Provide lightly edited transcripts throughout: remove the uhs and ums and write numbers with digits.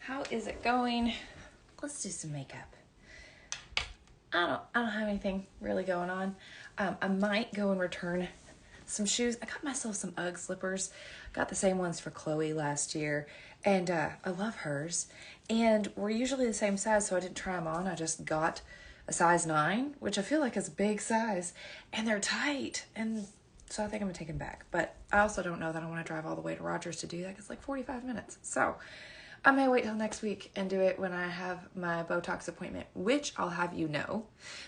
How is it going? Let's do some makeup. I don't have anything really going on. I might go and return some shoes. I got myself some UGG slippers. Got the same ones for Chloe last year, and I love hers. And we're usually the same size, so I didn't try them on. I just got a size 9, which I feel like is a big size, and they're tight. And so I think I'm gonna take them back. But I also don't know that I want to drive all the way to Rogers to do that. It's like 45 minutes. So I may wait till next week and do it when I have my Botox appointment, which I'll have you know.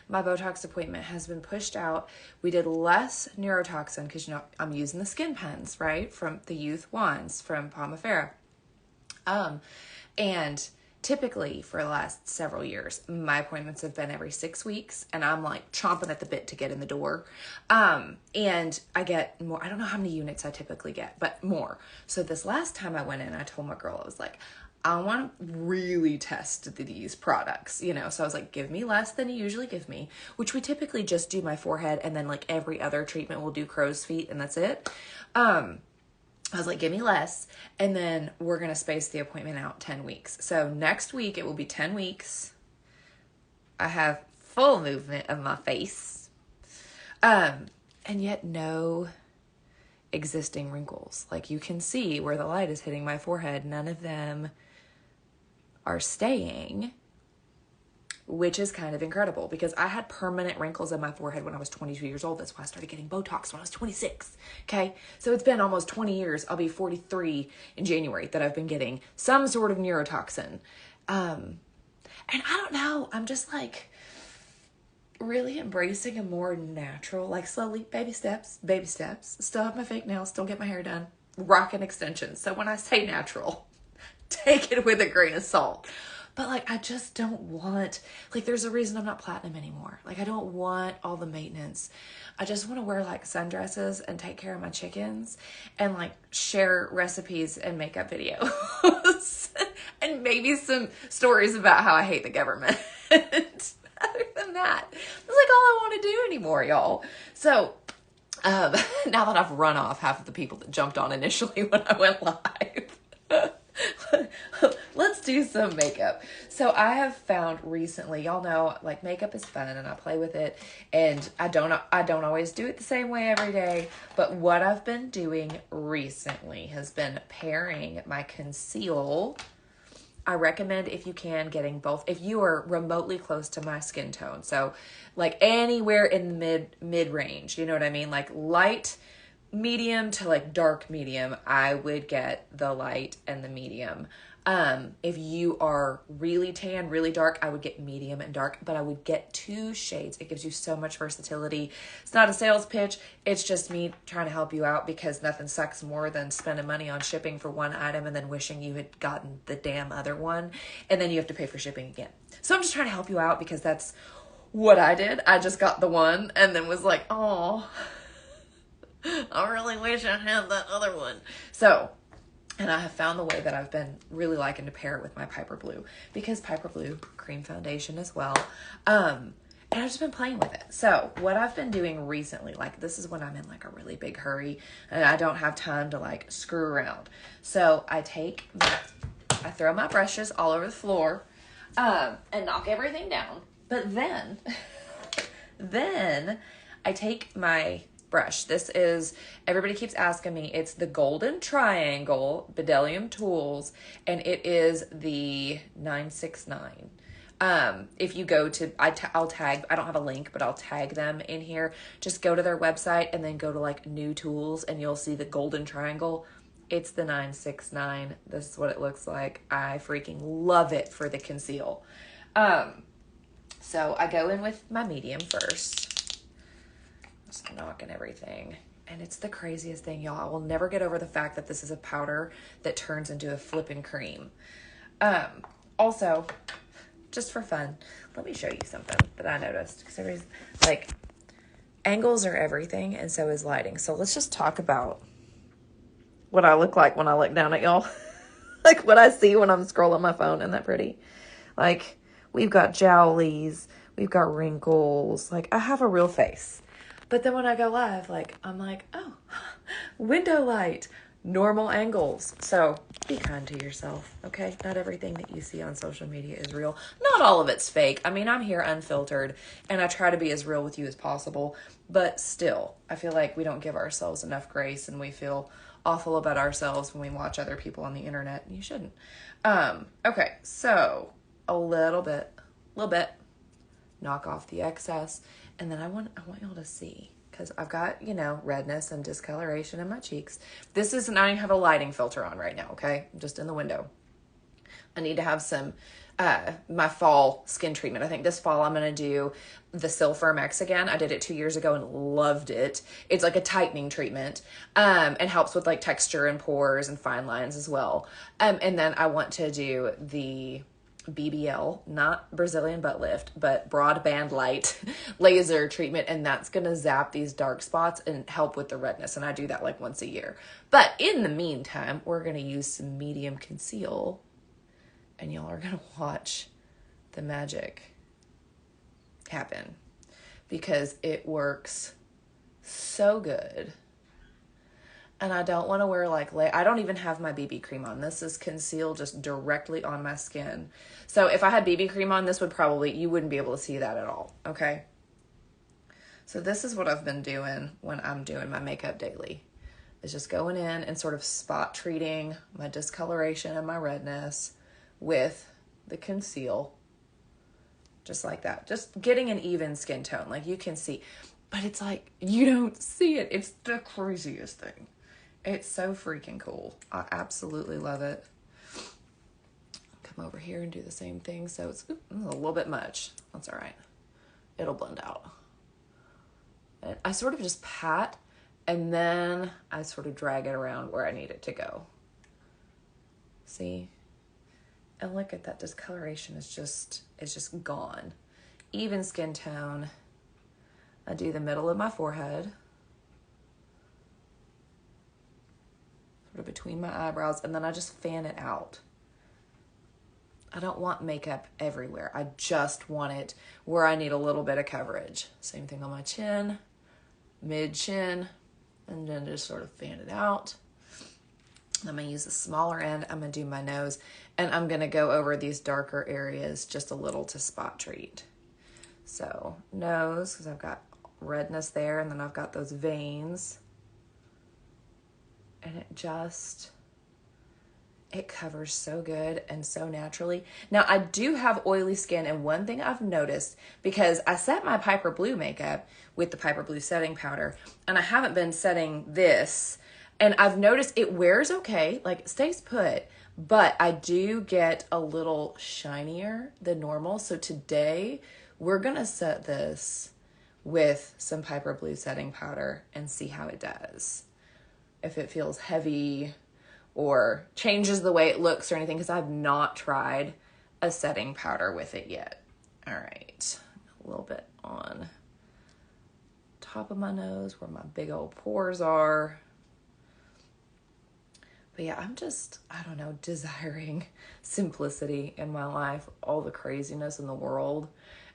My Botox appointment has been pushed out. We did less neurotoxin because, you know, I'm using the skin pens, right, from the Youth Wands from Pomifera. And typically for the last several years, my appointments have been every 6 weeks, and I'm like chomping at the bit to get in the door. And I get more. I don't know how many units I typically get, but more. So this last time I went in, I told my girl, I was like, I want to really test these products, you know? So I was like, give me less than you usually give me, which we typically just do my forehead, and then like every other treatment we'll do crow's feet, and that's it. I was like, give me less, and then we're going to space the appointment out 10 weeks. So next week, it will be 10 weeks. I have full movement of my face. And yet no existing wrinkles. Like, you can see where the light is hitting my forehead. None of them are staying, which is kind of incredible because I had permanent wrinkles in my forehead when I was 22 years old. That's why I started getting Botox when I was 26. Okay. So it's been almost 20 years. I'll be 43 in January that I've been getting some sort of neurotoxin. And I don't know. I'm just like really embracing a more natural, like slowly, baby steps. Still have my fake nails. Still get my hair done. Rocking extensions. So when I say natural, take it with a grain of salt. But like, I just don't want, like, there's a reason I'm not platinum anymore. Like, I don't want all the maintenance. I just want to wear like sundresses and take care of my chickens and like share recipes and makeup videos and maybe some stories about how I hate the government. Other than that, it's like all I want to do anymore, y'all. So, now that I've run off half of the people that jumped on initially when I went live, let's do some makeup. So I have found recently, y'all know, like, makeup is fun and I play with it, and I don't always do it the same way every day, but what I've been doing recently has been pairing my conceal. I recommend, if you can, getting both. If you are remotely close to my skin tone, so like anywhere in the mid range, you know what I mean? Like light, medium to like dark medium, I would get the light and the medium. If you are really tan, really dark, I would get medium and dark, but I would get 2 shades. It gives you so much versatility. It's not a sales pitch. It's just me trying to help you out because nothing sucks more than spending money on shipping for one item and then wishing you had gotten the damn other one. And then you have to pay for shipping again. So I'm just trying to help you out because that's what I did. I just got the one and then was like, oh, I really wish I had that other one. So, and I have found the way that I've been really liking to pair it with my Piper Blue, because Piper Blue cream foundation as well. And I've just been playing with it. So what I've been doing recently, like, this is when I'm in like a really big hurry and I don't have time to like screw around. So I throw my brushes all over the floor, and knock everything down. But then I take my brush. This is, everybody keeps asking me, it's the Golden Triangle Bdellium Tools, and it is the 969. If you go to, I'll tag, I don't have a link, but I'll tag them in here. Just go to their website and then go to like new tools and you'll see the Golden Triangle. It's the 969. This is what it looks like. I freaking love it for the conceal. So I go in with my medium first. Just knocking everything. And it's the craziest thing, y'all. I will never get over the fact that this is a powder that turns into a flippin' cream. Also, just for fun, let me show you something that I noticed. Because everybody's like, angles are everything, and so is lighting. So let's just talk about what I look like when I look down at y'all. Like what I see when I'm scrolling my phone. Isn't that pretty? Like, we've got jowlies, we've got wrinkles. Like, I have a real face. But then when I go live, like, I'm like, oh, window light, normal angles. So be kind to yourself, okay? Not everything that you see on social media is real. Not all of it's fake. I mean, I'm here unfiltered, and I try to be as real with you as possible. But still, I feel like we don't give ourselves enough grace, and we feel awful about ourselves when we watch other people on the internet. You shouldn't. Okay, so a little bit, knock off the excess, and then I want y'all to see, because I've got, you know, redness and discoloration in my cheeks. This isn't, I don't even have a lighting filter on right now, okay? I'm just in the window. I need to have some, my fall skin treatment. I think this fall I'm going to do the Silfirm X again. I did it 2 years ago and loved it. It's like a tightening treatment, and helps with like texture and pores and fine lines as well. And then I want to do the BBL, not Brazilian butt lift, but broadband light laser treatment, and that's gonna zap these dark spots and help with the redness, and I do that like once a year. But in the meantime, we're gonna use some medium conceal, and y'all are gonna watch the magic happen, because it works so good. And I don't want to wear like, I don't even have my BB cream on. This is concealed just directly on my skin. So if I had BB cream on, this would probably, you wouldn't be able to see that at all, okay? So this is what I've been doing when I'm doing my makeup daily. Is just going in and sort of spot treating my discoloration and my redness with the conceal. Just like that. Just getting an even skin tone. Like you can see. But it's like, you don't see it. It's the craziest thing. It's so freaking cool. I absolutely love it. Come over here and do the same thing. So it's a little bit much. That's all right. It'll blend out. And I sort of just pat, and then I sort of drag it around where I need it to go. See? And look at that discoloration is just gone. Even skin tone. I do the middle of my forehead, sort of between my eyebrows, and then I just fan it out. I don't want makeup everywhere. I just want it where I need a little bit of coverage. Same thing on my chin, mid-chin, and then just sort of fan it out. I'm going to use the smaller end. I'm going to do my nose, and I'm going to go over these darker areas just a little to spot treat. So nose, because I've got redness there, and then I've got those veins, and it covers so good and so naturally. Now I do have oily skin, and one thing I've noticed, because I set my Piper Blue makeup with the Piper Blue setting powder, and I haven't been setting this, and I've noticed it wears okay, like it stays put, but I do get a little shinier than normal. So today we're gonna set this with some Piper Blue setting powder and see how it does. If it feels heavy or changes the way it looks or anything, because I've not tried a setting powder with it yet. All right, a little bit on top of my nose where my big old pores are. But yeah, I'm just, I don't know, desiring simplicity in my life, all the craziness in the world.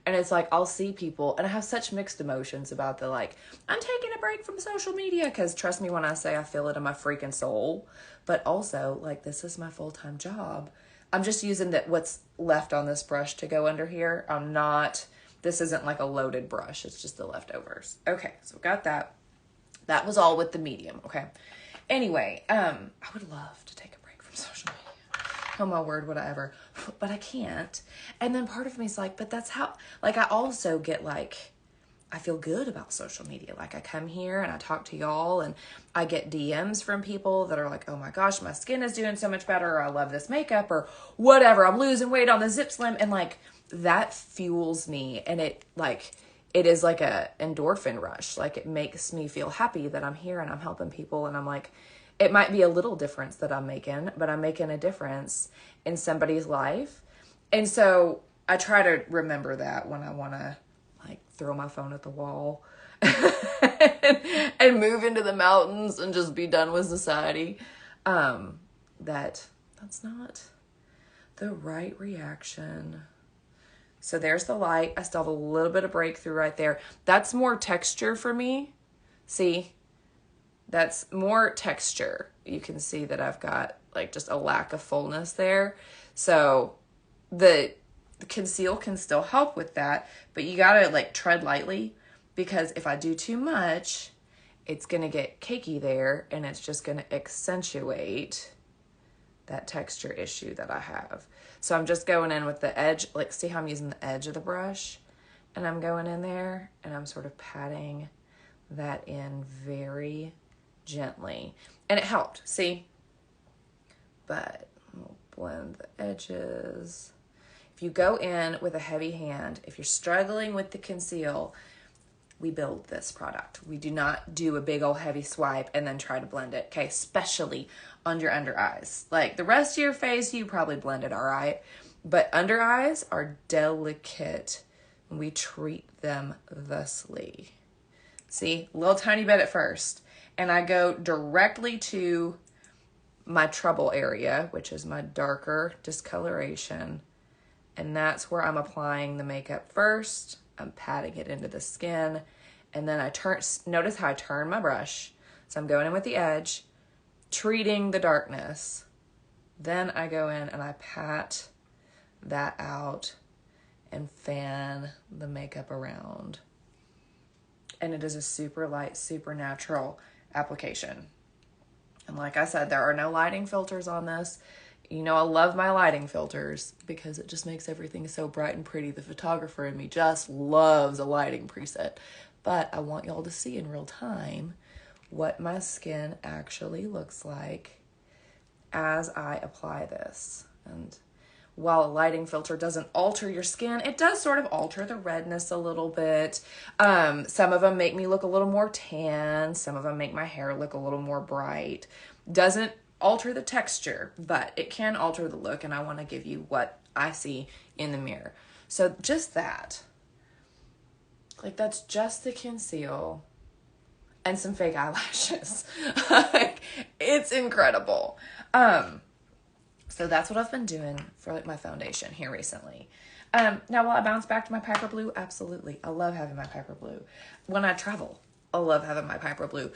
And it's like, I'll see people, and I have such mixed emotions about the, like, I'm taking a break from social media, because trust me when I say I feel it in my freaking soul. But also, like, this is my full-time job. I'm just using what's left on this brush to go under here. This isn't like a loaded brush. It's just the leftovers. Okay, so got that. That was all with the medium, okay? Anyway, I would love to take a break from social media. Oh my word, would I ever? But I can't. And then part of me is like, but that's how, like, I also get like, I feel good about social media. Like I come here and I talk to y'all, and I get DMs from people that are like, oh my gosh, my skin is doing so much better, or I love this makeup, or whatever, I'm losing weight on the Zip Slim. And like, that fuels me. And it is like a endorphin rush. Like it makes me feel happy that I'm here and I'm helping people. And I'm like, it might be a little difference that I'm making, but I'm making a difference in somebody's life. And so I try to remember that when I want to like throw my phone at the wall and move into the mountains and just be done with society. That's not the right reaction. So there's the light. I still have a little bit of breakthrough right there. That's more texture for me. See? That's more texture. you can see that I've got like just a lack of fullness there. So the conceal can still help with that, but you gotta like tread lightly, because if I do too much, it's gonna get cakey there and it's just gonna accentuate that texture issue that I have. So I'm just going in with the edge, like see how I'm using the edge of the brush, and I'm going in there and I'm sort of patting that in very gently. And it helped, see? But we'll blend the edges. If you go in with a heavy hand, if you're struggling with the conceal, we build this product. We do not do a big old heavy swipe and then try to blend it, okay? Especially on your under eyes. Like the rest of your face, you probably blended all right. But under eyes are delicate. We treat them thusly. See, a little tiny bit at first. And I go directly to my trouble area, which is my darker discoloration. And that's where I'm applying the makeup first. I'm patting it into the skin. And then I notice how I turn my brush. So I'm going in with the edge, treating the darkness. Then I go in and I pat that out and fan the makeup around. And it is a super light, super natural application. And like I said, there are no lighting filters on this. You know, I love my lighting filters because it just makes everything so bright and pretty. The photographer in me just loves a lighting preset. But I want y'all to see in real time what my skin actually looks like as I apply this. And while a lighting filter doesn't alter your skin, it does sort of alter the redness a little bit. Some of them make me look a little more tan. Some of them make my hair look a little more bright. Doesn't alter the texture, but it can alter the look, and I want to give you what I see in the mirror. So just that. Like, that's just the conceal and some fake eyelashes. Like, it's incredible. So that's what I've been doing for like my foundation here recently. Now, will I bounce back to my Piper Blue? Absolutely. I love having my Piper Blue. When I travel, I love having my Piper Blue.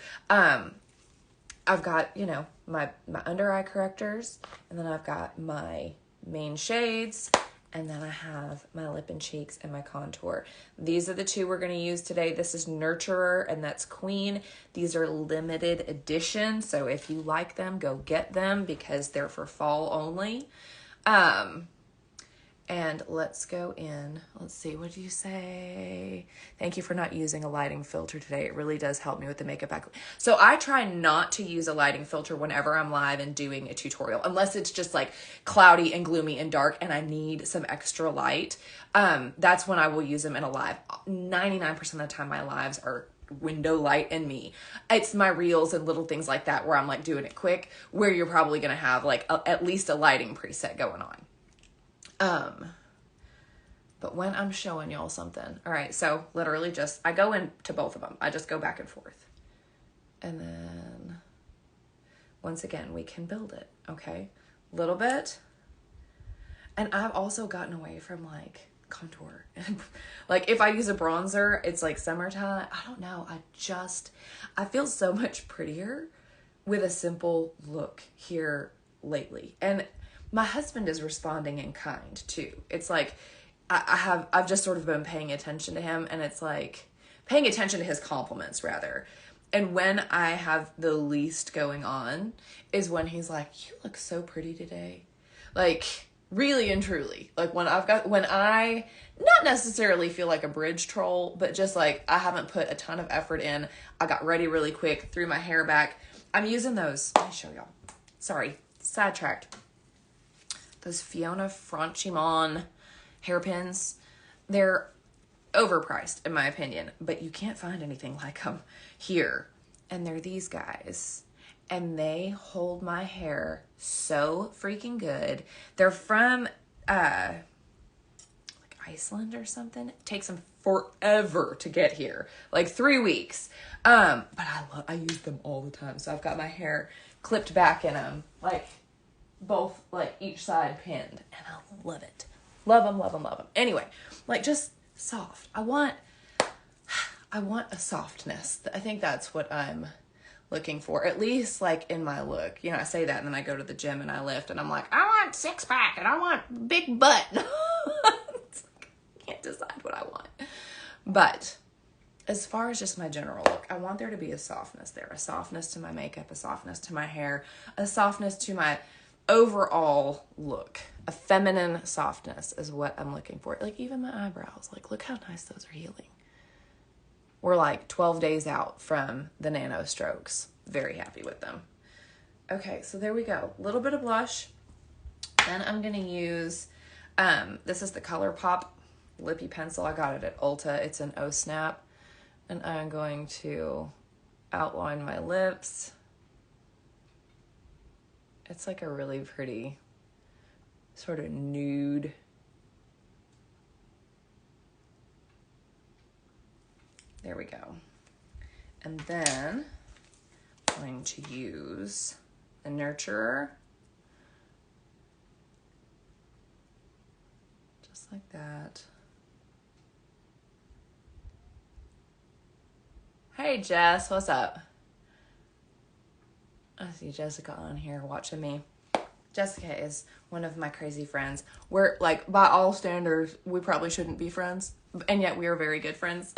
I've got, you know, my under eye correctors, and then I've got my main shades, and then I have my lip and cheeks and my contour. These are the two we're going to use today. This is Nurturer, and that's Queen. These are limited edition, so if you like them, go get them because they're for fall only. And let's go in. Let's see, what do you say? Thank you for not using a lighting filter today. It really does help me with the makeup back. So I try not to use a lighting filter whenever I'm live and doing a tutorial, unless it's just like cloudy and gloomy and dark and I need some extra light. That's when I will use them in a live. 99% of the time my lives are window light and me. It's my reels and little things like that where I'm like doing it quick, where you're probably going to have like at least a lighting preset going on. But when I'm showing y'all something, all right, so literally just, I go into both of them. I just go back and forth. And then once again, we can build it. Okay. Little bit. And I've also gotten away from like contour. Like if I use a bronzer, it's like summertime. I don't know. I feel so much prettier with a simple look here lately. And my husband is responding in kind too. It's like, I've just sort of been paying attention to him, and it's like paying attention to his compliments rather. And when I have the least going on is when he's like, you look so pretty today. Like really and truly. Like when I not necessarily feel like a bridge troll, but just like I haven't put a ton of effort in. I got ready really quick, threw my hair back. I'm using those. Let me show y'all. Sorry, sidetracked. Those Fiona Franchimon hairpins, they're overpriced in my opinion, but you can't find anything like them here. And they're these guys, and they hold my hair so freaking good. They're from like Iceland or something. It takes them forever to get here, like 3 weeks. But I use them all the time. So I've got my hair clipped back in them, like both like each side pinned, and I love it. Love them, love them, love them. Anyway, like just soft. I want a softness. I think that's what I'm looking for, at least like in my look. You know, I say that and then I go to the gym and I lift and I'm like, I want six pack and I want big butt. It's like, I can't decide what I want. But as far as just my general look, I want there to be a softness there, a softness to my makeup, a softness to my hair, a softness to my overall look. A feminine softness is what I'm looking for. Like even my eyebrows, like look how nice those are healing. We're like 12 days out from the nano strokes. Very happy with them. Okay, so there we go. A little bit of blush. Then I'm going to use, this is the ColourPop Lippy Pencil. I got it at Ulta. It's an O Snap. And I'm going to outline my lips. It's like a really pretty sort of nude. There we go. And then I'm going to use the Nurturer. Just like that. Hey Jess, what's up? I see Jessica on here watching me. Jessica is one of my crazy friends. We're like, by all standards, we probably shouldn't be friends, and yet we are very good friends.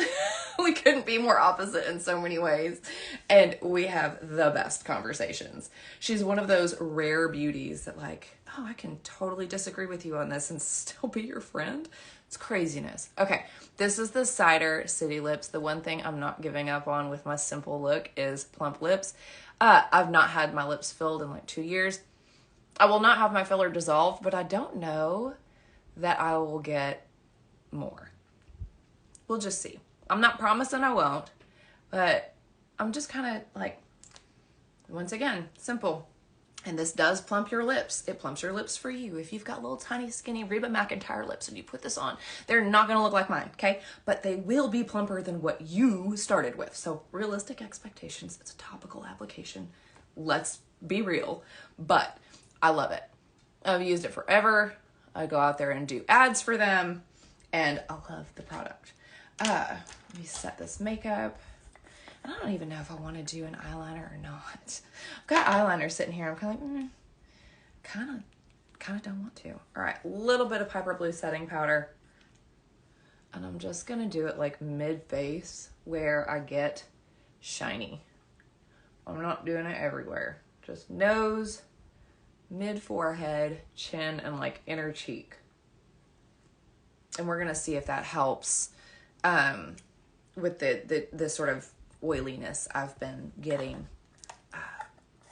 We couldn't be more opposite in so many ways, and we have the best conversations. She's one of those rare beauties that like, oh, I can totally disagree with you on this and still be your friend. It's craziness. Okay, this is the Cider City Lips. The one thing I'm not giving up on with my simple look is plump lips. I've not had my lips filled in like 2 years. I will not have my filler dissolved, but I don't know that I will get more. We'll just see. I'm not promising I won't, but I'm just kind of like, once again, simple. And this does plump your lips. It plumps your lips for you. If you've got little tiny skinny Reba McEntire lips and you put this on, they're not going to look like mine, okay? But they will be plumper than what you started with. So realistic expectations. It's a topical application. Let's be real. But I love it. I've used it forever. I go out there and do ads for them. And I love the product. Let me set this makeup. I don't even know if I want to do an eyeliner or not. I've got eyeliner sitting here. I'm kind of like, kind of don't want to. All right, a little bit of Piper Blue setting powder. And I'm just going to do it like mid-face where I get shiny. I'm not doing it everywhere. Just nose, mid-forehead, chin, and like inner cheek. And we're going to see if that helps with the sort of oiliness I've been getting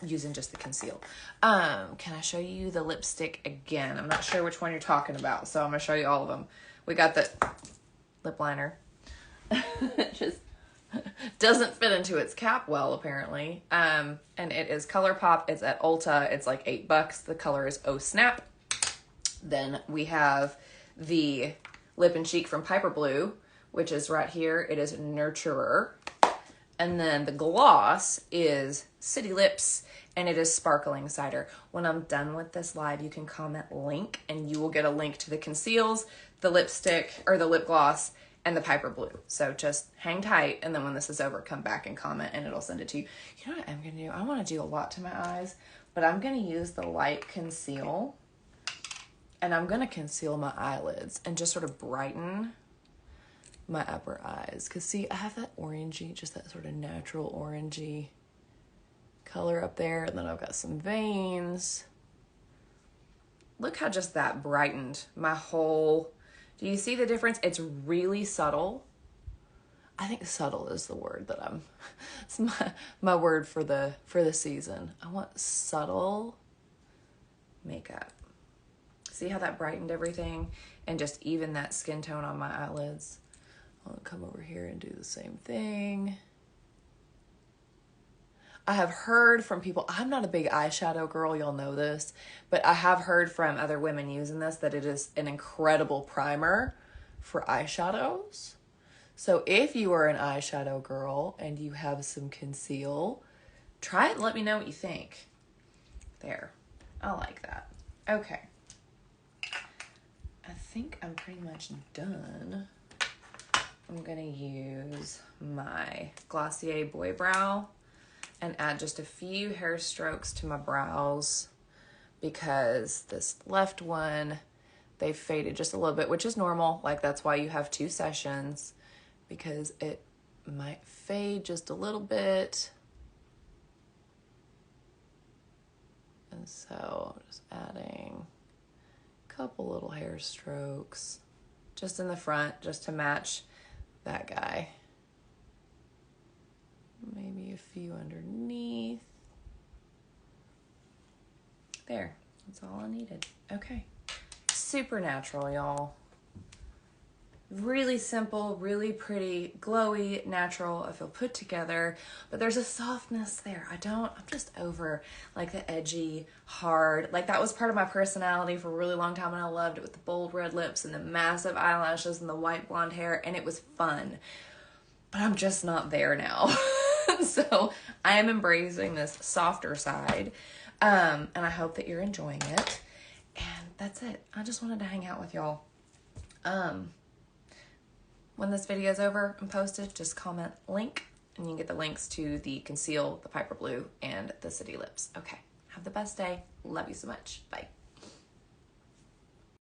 using just the conceal. Can I show you the lipstick again? I'm not sure which one you're talking about, so I'm gonna show you all of them. We got the lip liner. It just doesn't fit into its cap well, apparently. And it is ColourPop. It's at Ulta. It's like $8. The color is Oh Snap. Then we have the Lip and Cheek from Piper Blue, which is right here. It is Nurturer. And then the gloss is CityLips, and it is Sparkling Cider. When I'm done with this live, you can comment link, and you will get a link to the conceals, the lipstick, or the lip gloss, and the Piper Blue. So just hang tight, and then when this is over, come back and comment, and it'll send it to you. You know what I'm going to do? I want to do a lot to my eyes, but I'm going to use the light conceal, and I'm going to conceal my eyelids and just sort of brighten my upper eyes. Because see, I have that orangey, just that sort of natural orangey color up there. And then I've got some veins. Look how just that brightened my whole... Do you see the difference? It's really subtle. I think subtle is the word that I'm... It's my word for the season. I want subtle makeup. See how that brightened everything? And just even that skin tone on my eyelids. I'll come over here and do the same thing. I have heard from people, I'm not a big eyeshadow girl, y'all know this, but I have heard from other women using this that it is an incredible primer for eyeshadows. So if you are an eyeshadow girl and you have some conceal, try it and let me know what you think. There, I like that. Okay. I think I'm pretty much done. I'm gonna use my Glossier Boy Brow and add just a few hair strokes to my brows because this left one, they faded just a little bit, which is normal. Like, that's why you have 2 sessions, because it might fade just a little bit. And so just adding a couple little hair strokes just in the front, just to match that guy. Maybe a few underneath. There, that's all I needed. Okay, super natural, y'all. Really simple, really pretty, glowy, natural. I feel put together, but there's a softness there. I'm just over like the edgy, hard, like that was part of my personality for a really long time, and I loved it with the bold red lips and the massive eyelashes and the white blonde hair, and it was fun. But I'm just not there now. So I am embracing this softer side, and I hope that you're enjoying it. And that's it. I just wanted to hang out with y'all. When this video is over and posted, just comment link, and you can get the links to the CONCEAL, the Piper Blue, and the CityLips. Okay, have the best day. Love you so much. Bye.